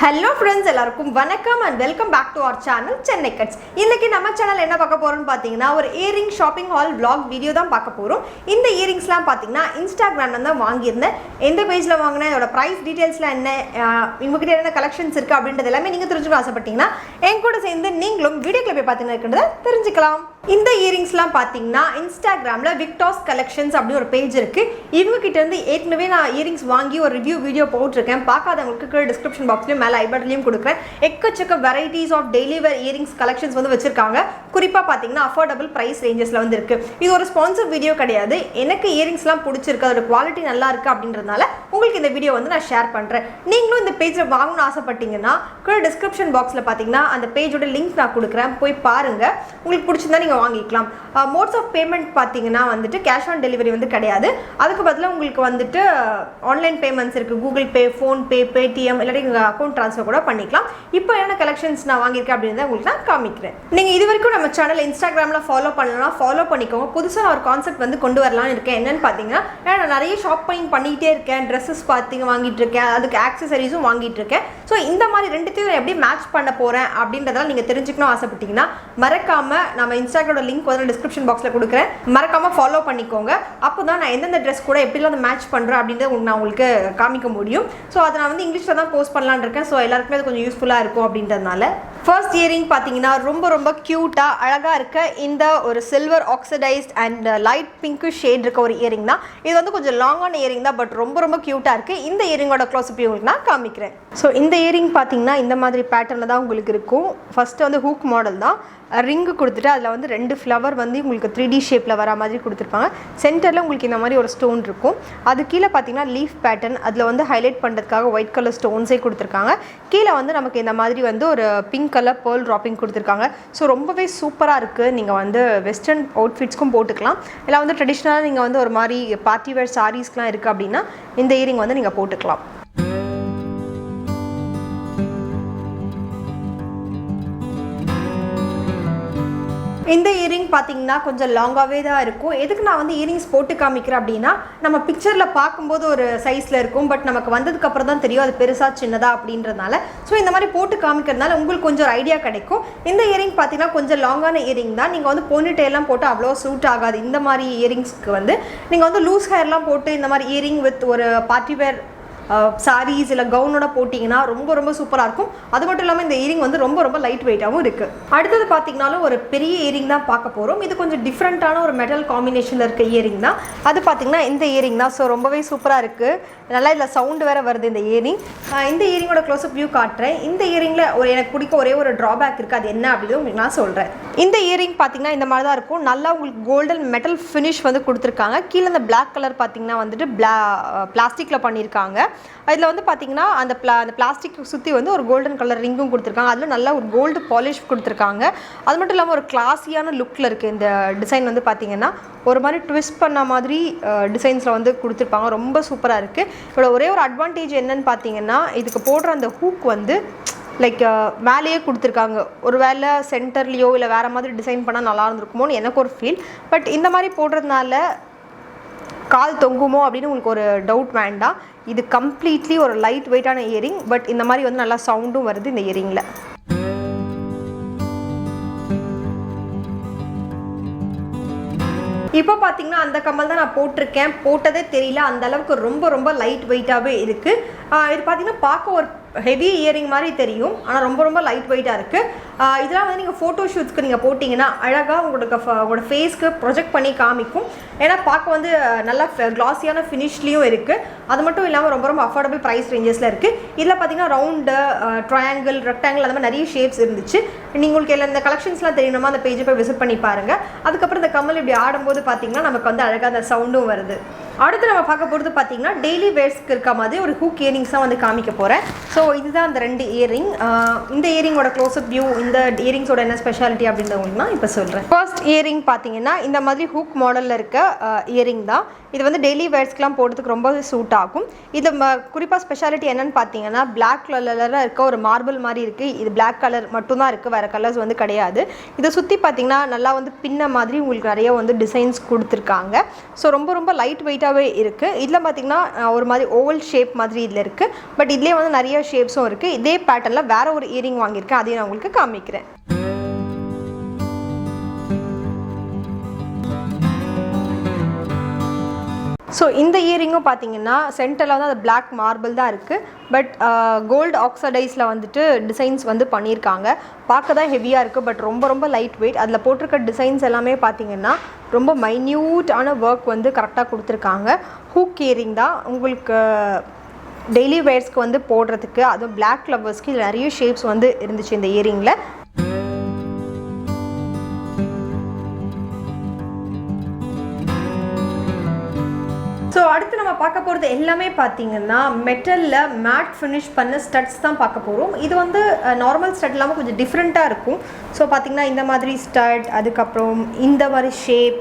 Hello friends, எல்லாருக்கும் வணக்கம் and welcome back to our channel chennaicuts. இன்னைக்கு நம்ம சேனல்ல என்ன பார்க்க போறோம்னு பாத்தீங்கன்னா ஒரு earring shopping haul vlog video தான் பார்க்க போறோம். இந்த earringsலாம் பாத்தீங்கன்னா Instagramல தான் வாங்கியிருந்தேன். எந்த பேஜ்ல வாங்குனேன், அதோட price detailsலாம் என்ன, இவங்ககிட்ட என்ன கலெக்ஷன்ஸ் இருக்கு அப்படின்றது எல்லாமே நீங்க தெரிஞ்சுக்க ஆசைப்பட்டீங்கன்னா என் கூட சேர்ந்து நீங்களும் வீடியோக்குள்ள போய் பாத்தீங்கன்னா தெரிஞ்சுக்கலாம். இந்த earringsலாம் பாத்தீங்கன்னா Instagramல Victo's collections அப்படி ஒரு பேஜ் இருக்கு. இவங்க கிட்ட இருந்து ஏற்கனவே நான் earrings வாங்கி ஒரு ரிவ்யூ வீடியோ போட்டுருக்கேன். பார்க்காதவங்களுக்கு கீழ டிஸ்கிரிப்ஷன் பாக்ஸ்ல மேல ஐ பட்டன்லயும் கொடுக்கிறேன். எக்கச்சக்க varieties of daily wear earrings collections வந்து வச்சிருக்காங்க. குறிப்பா பாத்தீங்கன்னா அஃபோர்டபிள் பிரைஸ் ரேஞ்சஸ்ல வந்து இருக்கு. இது ஒரு ஸ்பான்சர் வீடியோ கிடையாது. எனக்கு இயரிங்ஸ்லாம் பிடிச்சிருக்கு, அதோட குவாலிட்டி நல்லா இருக்கு அப்படின்றதுனால உங்களுக்கு இந்த வீடியோ வந்து நான் ஷேர் பண்றேன். நீங்களும் இந்த பேஜ்ல வாங்கணும்னு ஆசைப்பட்டீங்கன்னா கீழ டிஸ்கிரிப்ஷன் பாக்ஸ்ல பாத்தீங்கன்னா அந்த பேஜோட லிங்க் நான் கொடுக்குறேன், போய் பாருங்க. உங்களுக்கு பிடிச்சிருந்தா நீங்க வாங்கிக்கலாம். மோட்ஸ் ஆஃப் பேமெண்ட் பாத்தீங்கன்னா வந்துட்டு கேஷ் ஆன் டெலிவரி வந்து கிடையாது. அதுக்கு பதிலாக உங்களுக்கு வந்துட்டு ஆன்லைன் பேமெண்ட்ஸ் இருக்கு. கூகுள் பே, ஃபோன் பே, பேடிஎம் இல்லாட்டி உங்க அக்கௌண்ட் ட்ரான்ஸ்ஃபர் கூட பண்ணிக்கலாம். இப்போ என்ன கலெக்ஷன்ஸ் நான் வாங்கியிருக்கேன் அப்படின்னு உங்களுக்கு நான் காமிக்கிறேன். நீங்க இது வரைக்கும் நம்ம சேனல் இன்ஸ்டாகிராம்ல ஃபாலோ பண்ணலாம், ஃபாலோ பண்ணிக்கோங்க. புதுசாக நான் ஒரு கான்செப்ட் வந்து கொண்டு வரலாம்னு இருக்கேன். என்னன்னு பார்த்தீங்கன்னா நான் நிறைய ஷாப்பிங் பண்ணிகிட்டே இருக்கேன். ட்ரெஸ்ஸஸ் பார்த்தீங்க வாங்கிட்டு இருக்கேன், அதுக்கு ஆக்சசரிஸும் வாங்கிட்டு இருக்கேன். ஸோ இந்த மாதிரி ரெண்டுத்தையும் எப்படி மேட்ச் பண்ண போறேன் அப்படின்றதெல்லாம் நீங்க தெரிஞ்சுக்கணும் ஆசைப்பட்டீங்கன்னா மறக்காம நம்ம இன்ஸ்டாகிராமோட லிங்க் வந்து டிஸ்கிரிப்ஷன் பாக்ஸ்ல கொடுக்குறேன், மறக்காம ஃபாலோ பண்ணிக்கோங்க. அப்போதான் நான் எந்தெந்த ட்ரெஸ் கூட எப்படிலாம் அதை மேட்ச் பண்றேன் அப்படின்றத நான் உங்களுக்கு காமிக்க முடியும். ஸோ அதை நான் வந்து இங்கிலீஷ்ல தான் போஸ்ட் பண்ணலான்னு இருக்கேன். ஸோ எல்லாருக்குமே அது கொஞ்சம் யூஸ்ஃபுல்லாக இருக்கும் அப்படின்றதுனால ஃபர்ஸ்ட் இயரிங் பார்த்தீங்கன்னா ரொம்ப க்யூட்டாக அழகாக இருக்க இந்த ஒரு silver oxidised and light pink shade இருக்க ஒரு இயரிங் தான். இது வந்து கொஞ்சம் லாங்கான இயரிங் தான், பட் ரொம்ப க்யூட்டாக இருக்குது. இந்த இயரிங்கோட க்ளோஸ்அப் உங்களுக்கு நான் காமிக்கிறேன். ஸோ இந்த இயரிங் பார்த்தீங்கன்னா இந்த மாதிரி பேட்டர்னில் தான் உங்களுக்கு இருக்கும். ஃபர்ஸ்ட்டு வந்து ஹூக் மாடல் தான், ரிங்கு கொடுத்துட்டு அதில் வந்து 2 ஃப்ளவர் வந்து உங்களுக்கு 3D ஷேப்பில் வர மாதிரி கொடுத்துருப்பாங்க. சென்டரில் உங்களுக்கு இந்த மாதிரி ஒரு ஸ்டோன் இருக்கும். அது கீழே பார்த்தீங்கன்னா லீஃப் பேட்டர்ன், அதில் வந்து ஹைலைட் பண்ணுறதுக்காக ஒயிட் கலர் ஸ்டோன்ஸே கொடுத்துருக்காங்க. கீழே வந்து நமக்கு இந்த மாதிரி வந்து ஒரு பிங்க் கலர் பேர்ல் ட்ராப்பிங் கொடுத்துருக்காங்க. ஸோ ரொம்பவே சூப்பராக இருக்குது. நீங்கள் வந்து வெஸ்டர்ன் அவுட்ஃபிட்ஸ்க்கும் போட்டுக்கலாம், இல்லை வந்து ட்ரெடிஷ்னலாக நீங்கள் வந்து ஒரு மாதிரி பார்ட்டி வேர் சாரீஸ்லாம் இருக்குது அப்படின்னா இந்த இயரிங் வந்து நீங்கள் போட்டுக்கலாம். இந்த இயரிங் பார்த்தீங்கன்னா கொஞ்சம் லாங்காகவே தான் இருக்கும். எதுக்கு நான் வந்து இயரிங்ஸ் போட்டு காமிக்கிறேன் அப்படின்னா, நம்ம பிக்சரில் பார்க்கும்போது ஒரு சைஸில் இருக்கும், பட் நமக்கு வந்ததுக்கப்புறம் தான் தெரியும் அது பெருசாக சின்னதா அப்படின்றதுனால. ஸோ இந்த மாதிரி போட்டு காமிக்கிறதுனால உங்களுக்கு கொஞ்சம் ஒரு ஐடியா கிடைக்கும். இந்த இயரிங் பார்த்தீங்கன்னா கொஞ்சம் லாங்கான இயரிங் தான். நீங்கள் வந்து போனிடெயிலாம் போட்டு அவ்வளோ சூட் ஆகாது. இந்த மாதிரி இயரிங்ஸ்க்கு வந்து நீங்கள் வந்து லூஸ் ஹேர்லாம் போட்டு இந்த மாதிரி இயரிங் வித் ஒரு பார்ட்டி வேர் சாரீஸ் இல்லை கவுனோட போட்டிங்கன்னா ரொம்ப சூப்பராக இருக்கும். அது மட்டும் இல்லாமல் இந்த இயரிங் வந்து ரொம்ப லைட் வெயிட்டாகவும் இருக்குது. அடுத்தது பார்த்தீங்கன்னாலும் ஒரு பெரிய இயரிங் தான் பார்க்க போகிறோம். இது கொஞ்சம் டிஃப்ரெண்ட்டான ஒரு மெட்டல் காம்பினேஷனில் இருக்க இயரிங் தான். அது பார்த்தீங்கன்னா இந்த இயரிங் தான். ஸோ ரொம்பவே சூப்பராக இருக்குது. நல்லா இதில் சவுண்டு வேறு வருது இந்த இயரிங். இந்த இயரிங்கோட க்ளோஸ்அப் வியூ காட்டுறேன். இந்த இயரிங்கில் எனக்கு பிடிக்க ஒரே ஒரு ட்ராபேக் இருக்குது. அது என்ன அப்படின்னு உங்களுக்கு நான் சொல்கிறேன். இந்த இயரிங் பார்த்தீங்கன்னா இந்த மாதிரி தான் இருக்கும். நல்லா உங்களுக்கு கோல்டன் மெட்டல் ஃபினிஷ் வந்து கொடுத்துருக்காங்க. கீழே இந்த பிளாக் கலர் பார்த்தீங்கன்னா வந்துட்டு பிளாஸ்டிக்கில் பண்ணியிருக்காங்க. அதில் வந்து பார்த்தீங்கன்னா அந்த பிளாஸ்டிக் சுற்றி வந்து ஒரு கோல்டன் கலர் ரிங்கும் கொடுத்துருக்காங்க. அதில் நல்லா ஒரு கோல்டு பாலிஷ் கொடுத்துருக்காங்க. அது மட்டும் இல்லாமல் ஒரு கிளாஸியான லுக்கில் இருக்குது. இந்த டிசைன் வந்து பார்த்தீங்கன்னா ஒரு மாதிரி ட்விஸ்ட் பண்ண மாதிரி டிசைன்ஸில் வந்து கொடுத்துருப்பாங்க. ரொம்ப சூப்பராக இருக்குது. இதோட ஒரே ஒரு அட்வான்டேஜ் என்னன்னு பார்த்தீங்கன்னா, இதுக்கு போடுற அந்த ஹூக் வந்து லைக் மேலேயே கொடுத்துருக்காங்க. ஒரு வேளை சென்டர்லேயோ இல்லை வேறு மாதிரி டிசைன் பண்ணால் நல்லா இருந்திருக்குமோன்னு எனக்கு ஒரு ஃபீல். பட் இந்த மாதிரி போடுறதுனால கால் தொங்குமோ அப்படின்னு உங்களுக்கு ஒரு டவுட் வேண்டாம். இது கம்ப்ளீட்லி ஒரு லைட் வெயிட்டான இயரிங். பட் இந்த மாதிரி வந்து நல்லா சவுண்டும் வருது இந்த இயரிங்கில். இப்போ பார்த்தீங்கன்னா அந்த கம்மல் தான் நான் போட்டிருக்கேன். போட்டதே தெரியல, அந்த அளவுக்கு ரொம்ப லைட் வெயிட்டாகவே இருக்குது. இது பார்த்தீங்கன்னா பார்க்க ஒரு ஹெவி இயரிங் மாதிரி தெரியும், ஆனால் ரொம்ப லைட் வெயிட்டாக இருக்குது. இதெல்லாம் வந்து நீங்கள் ஃபோட்டோ ஷூட்ஸ்க்கு நீங்கள் போட்டிங்கன்னா அழகாக உங்களோட ஃபேஸ்க்கு ப்ரொஜெக்ட் பண்ணி காமிக்கும். ஏன்னா பார்க்க வந்து நல்லா கிளாஸியான ஃபினிஷ்லேயும் இருக்குது. அது மட்டும் இல்லாமல் ரொம்ப அஃபோர்டபுள் ப்ரைஸ் ரேஞ்சஸில் இருக்குது. இதில் பார்த்தீங்கன்னா ரவுண்டு, ட்ரையாங்கிள், ரெக்டாங்கிள் அந்த மாதிரி நிறைய ஷேப்ஸ் இருந்துச்சு. உங்களுக்கு எல்லாம் இந்த கலெக்ஷன்ஸ்லாம் தெரியணுமா அந்த பேஜை போய் விசிட் பண்ணி பாருங்கள். அதுக்கப்புறம் இந்த கம்மல் இப்படி ஆடும்போது பார்த்தீங்கன்னா நமக்கு வந்து அழகாக அந்த சவுண்டும் வருது. அடுத்து நம்ம பார்க்க போகிறது பார்த்தீங்கன்னா டெய்லி வேர்ஸ்க்கு இருக்க மாதிரி ஒரு ஹூக் இயரிங்ஸ் தான் வந்து காமிக்க போகிறேன். ஸோ இதுதான் அந்த 2 இயரிங். இந்த இயரிங்கோட க்ளோஸ்அப் வியூ, இந்த இயரிங்ஸோட என்ன ஸ்பெஷாலிட்டி அப்படின்றவங்களுக்கு நான் இப்போ சொல்கிறேன். ஃபர்ஸ்ட் இயரிங் பார்த்தீங்கன்னா இந்த மாதிரி ஹூக் மாடலில் இருக்க இயரிங் தான். இது வந்து டெய்லி வேர்ஸ்க்குலாம் போடுறதுக்கு ரொம்ப சூட் ஆகும். இது குறிப்பாக ஸ்பெஷாலிட்டி என்னன்னு பார்த்தீங்கன்னா பிளாக் கலரில் இருக்க ஒரு மார்பிள் மாதிரி இருக்குது. இது பிளாக் கலர் மட்டும்தான் இருக்குது, வேறு கலர்ஸ் வந்து கிடையாது. இதை சுற்றி பார்த்தீங்கன்னா நல்லா வந்து பின்ன மாதிரி உங்களுக்கு நிறைய வந்து டிசைன்ஸ் கொடுத்துருக்காங்க. ஸோ ரொம்ப லைட் வெயிட்டாகவே இருக்குது. இதில் பார்த்தீங்கன்னா ஒரு மாதிரி ஓவல் ஷேப் மாதிரி இதில் இருக்குது. பட் இதுலேயே வந்து நிறைய ஷேப்ஸும் இருக்குது. இதே பேட்டர்னில் வேறு ஒரு இயரிங் வாங்கியிருக்கேன், அதையும் நான் உங்களுக்கு காமிக்கிறேன். ஸோ இந்த இயரிங்கும் பார்த்தீங்கன்னா சென்டரில் வந்து அது பிளாக் மார்பிள் தான் இருக்குது. பட் கோல்டு ஆக்சடைஸில் வந்துட்டு டிசைன்ஸ் வந்து பண்ணியிருக்காங்க. பார்க்க தான் ஹெவியாக இருக்குது, பட் ரொம்ப ரொம்ப லைட் வெயிட். அதில் போட்டிருக்க டிசைன்ஸ் எல்லாமே பார்த்தீங்கன்னா ரொம்ப மைன்யூட்டான ஒர்க் வந்து கரெக்டாக கொடுத்துருக்காங்க. ஹூக் இயரிங் தான், உங்களுக்கு டெய்லி வேர்ஸ்க்கு வந்து போடுறதுக்கு, அதுவும் பிளாக் ஃப்ளவர்ஸ்க்கு இதில் நிறைய ஷேப்ஸ் வந்து இருந்துச்சு இந்த இயரிங்கில். ஸோ அடுத்து நம்ம பார்க்க போகிறது எல்லாமே பார்த்தீங்கன்னா மெட்டலில் மேட் ஃபினிஷ் பண்ண ஸ்டட்ஸ் தான் பார்க்க போகிறோம். இது வந்து நார்மல் ஸ்டட் இல்லாமல் கொஞ்சம் டிஃப்ரெண்ட்டாக இருக்கும். ஸோ பார்த்திங்கன்னா இந்த மாதிரி ஸ்டட், அதுக்கப்புறம் இந்த மாதிரி ஷேப்,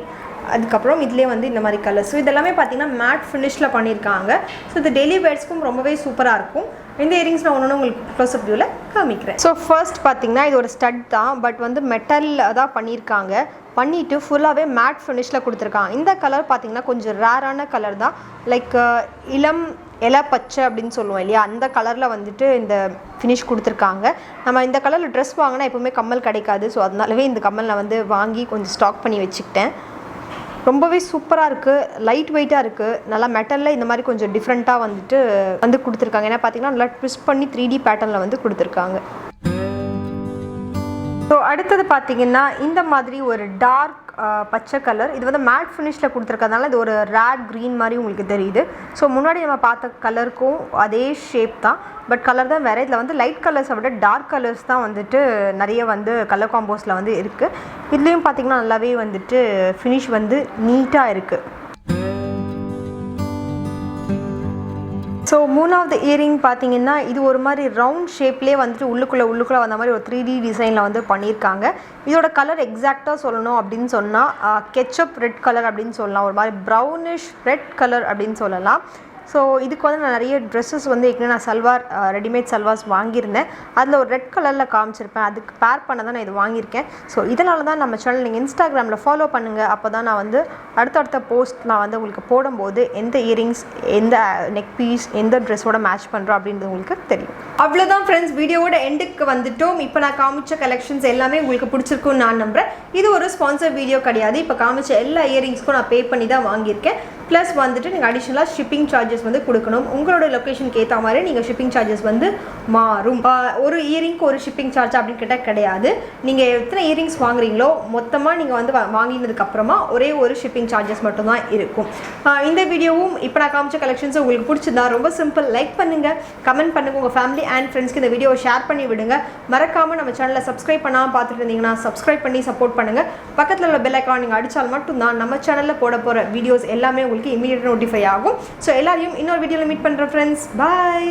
அதுக்கப்புறம் இதுலேயே வந்து இந்த மாதிரி கலர்ஸ். ஸோ இதெல்லாமே பார்த்திங்கன்னா மேட் ஃபினிஷில் பண்ணியிருக்காங்க. ஸோ இது டெய்லி வேர்ஸ்க்கும் ரொம்பவே சூப்பராக இருக்கும். இந்த இயரிங்ஸ் நான் ஒன்று உங்களுக்கு க்ளோஸ்அப் வியூவில் காமிக்கிறேன். ஸோ ஃபர்ஸ்ட் பார்த்திங்கன்னா இது ஒரு ஸ்டட் தான், பட் வந்து மெட்டலில் தான் பண்ணியிருக்காங்க. பண்ணிவிட்டு ஃபுல்லாகவே மேட் ஃபினிஷில் கொடுத்துருக்காங்க. இந்த கலர் பார்த்திங்கன்னா கொஞ்சம் ரேரான கலர் தான், லைக் இளம் இலை பச்சை அப்படின்னு சொல்லுவோம் இல்லையா, அந்த கலரில் வந்துட்டு இந்த ஃபினிஷ் கொடுத்துருக்காங்க. நம்ம இந்த கலரில் ட்ரெஸ் வாங்கினா எப்போவுமே கம்மல் கிடைக்காது. ஸோ அதனாலவே இந்த கம்மல் நான் வந்து வாங்கி கொஞ்சம் ஸ்டாக் பண்ணி வச்சுக்கிட்டேன். ரொம்பவே சூப்பராக இருக்குது, லைட் வெயிட்டாக இருக்குது. நல்லா மெட்டலில் இந்த மாதிரி கொஞ்சம் டிஃப்ரெண்ட்டாக வந்து கொடுத்துருக்காங்க. ஏன்னா பார்த்திங்கன்னா நல்லா ட்விஸ்ட் பண்ணி 3D பேட்டர்னில் வந்து கொடுத்துருக்காங்க. ஸோ அடுத்தது பார்த்திங்கன்னா இந்த மாதிரி ஒரு டார்க் பச்சை கலர். இது வந்து மேட் ஃபினிஷில் கொடுத்துருக்கறதுனால இது ஒரு ரேட் க்ரீன் மாதிரி உங்களுக்கு தெரியுது. ஸோ முன்னாடி நம்ம பார்த்த கலருக்கும் அதே ஷேப் தான், பட் கலர் தான் வேறு. இதில் வந்து லைட் கலர்ஸை விட டார்க் கலர்ஸ் தான் வந்துட்டு நிறைய வந்து கலர் காம்போஸில் வந்து இருக்குது. இதுலேயும் பார்த்திங்கன்னா நல்லாவே வந்துட்டு ஃபினிஷ் வந்து நீட்டாக இருக்குது. ஸோ மூணாவது இயரிங் பார்த்திங்கன்னா இது ஒரு மாதிரி ரவுண்ட் ஷேப்லேயே வந்துட்டு உள்ளுக்குள்ளே வந்த மாதிரி ஒரு 3D டிசைனில் வந்து பண்ணியிருக்காங்க. இதோட கலர் எக்ஸாக்டாக சொல்லணும் அப்படின்னு சொன்னால் கெச்சப் ரெட் கலர் அப்படின்னு சொல்லலாம், ஒரு மாதிரி ப்ரௌனிஷ் ரெட் கலர் அப்படின்னு சொல்லலாம். ஸோ இதுக்கு வந்து நான் நிறைய ட்ரெஸ்ஸஸ் வந்து ஏற்கனவே நான் சல்வார் ரெடிமேட் சல்வார்ஸ் வாங்கியிருந்தேன். அதில் ஒரு ரெட் கலரில் காமிச்சிருப்பேன், அதுக்கு பேர் பண்ண தான் நான் இது வாங்கியிருக்கேன். ஸோ இதனால தான் நம்ம சேனல் நீங்கள் இன்ஸ்டாகிராமில் ஃபாலோ பண்ணுங்கள். அப்போ தான் நான் வந்து அடுத்தடுத்த போஸ்ட் நான் வந்து உங்களுக்கு போடும்போது எந்த இயரிங்ஸ், எந்த நெக் பீஸ், எந்த ட்ரெஸ்ஸோட மேட்ச் பண்ணுறோம் அப்படின்றது உங்களுக்கு தெரியும். அவ்வளோதான் ஃப்ரெண்ட்ஸ், வீடியோவோட எண்டுக்கு வந்துட்டோம். இப்போ நான் காமிச்ச கலெக்ஷன்ஸ் எல்லாமே உங்களுக்கு பிடிச்சிருக்குன்னு நான் நம்புகிறேன். இது ஒரு ஸ்பான்சர் வீடியோ கிடையாது. இப்போ காமிச்ச எல்லா இயரிங்ஸ்க்கும் நான் பே பண்ணி தான் வாங்கியிருக்கேன். ப்ளஸ் வந்துட்டு நீங்கள் அடிஷ்னலாக ஷிப்பிங் சார்ஜஸ் வந்து கொடுக்கணும். உங்களோட லொக்கேஷனுக்கு ஏற்ற மாதிரி நீங்கள் ஷிப்பிங் சார்ஜஸ் வந்து மாறும். ஒரு இயரிங்க்கு ஒரு ஷிப்பிங் சார்ஜ் அப்படின்னு கேட்டால் கிடையாது. நீங்கள் எத்தனை இயரிங்ஸ் வாங்குறீங்களோ மொத்தமாக நீங்கள் வந்து வாங்கினதுக்கப்புறமா ஒரே ஒரு ஷிப்பிங் சார்ஜஸ் மட்டும்தான் இருக்கும். இந்த வீடியோவும் இப்போ நான் காமிச்ச கலெக்ஷன்ஸ் உங்களுக்கு பிடிச்சிருந்தா ரொம்ப சிம்பிள், லைக் பண்ணுங்கள், கமெண்ட் பண்ணுங்கள், உங்கள் ஃபேமிலி அண்ட் ஃப்ரெண்ட்ஸ்க்கு இந்த வீடியோவை ஷேர் பண்ணி விடுங்க. மறக்காமல் நம்ம சேனலை சப்ஸ்கிரைப் பண்ணாமல் பார்த்துட்டு இருந்தீங்கன்னா சப்ஸ்கிரைப் பண்ணி சப்போர்ட் பண்ணுங்கள். பக்கத்தில் உள்ள பெல் ஐக்கான் நீங்கள் அடித்தால் மட்டும்தான் நம்ம சேனலில் போட போகிற வீடியோஸ் எல்லாமே உங்களுக்கு இமீடியட் நோட்டிஃபை ஆகும். ஸோ எல்லாரையும் இன்னொரு வீடியோவில் மீட் பண்ணுறேன் ஃப்ரெண்ட்ஸ். பாய்.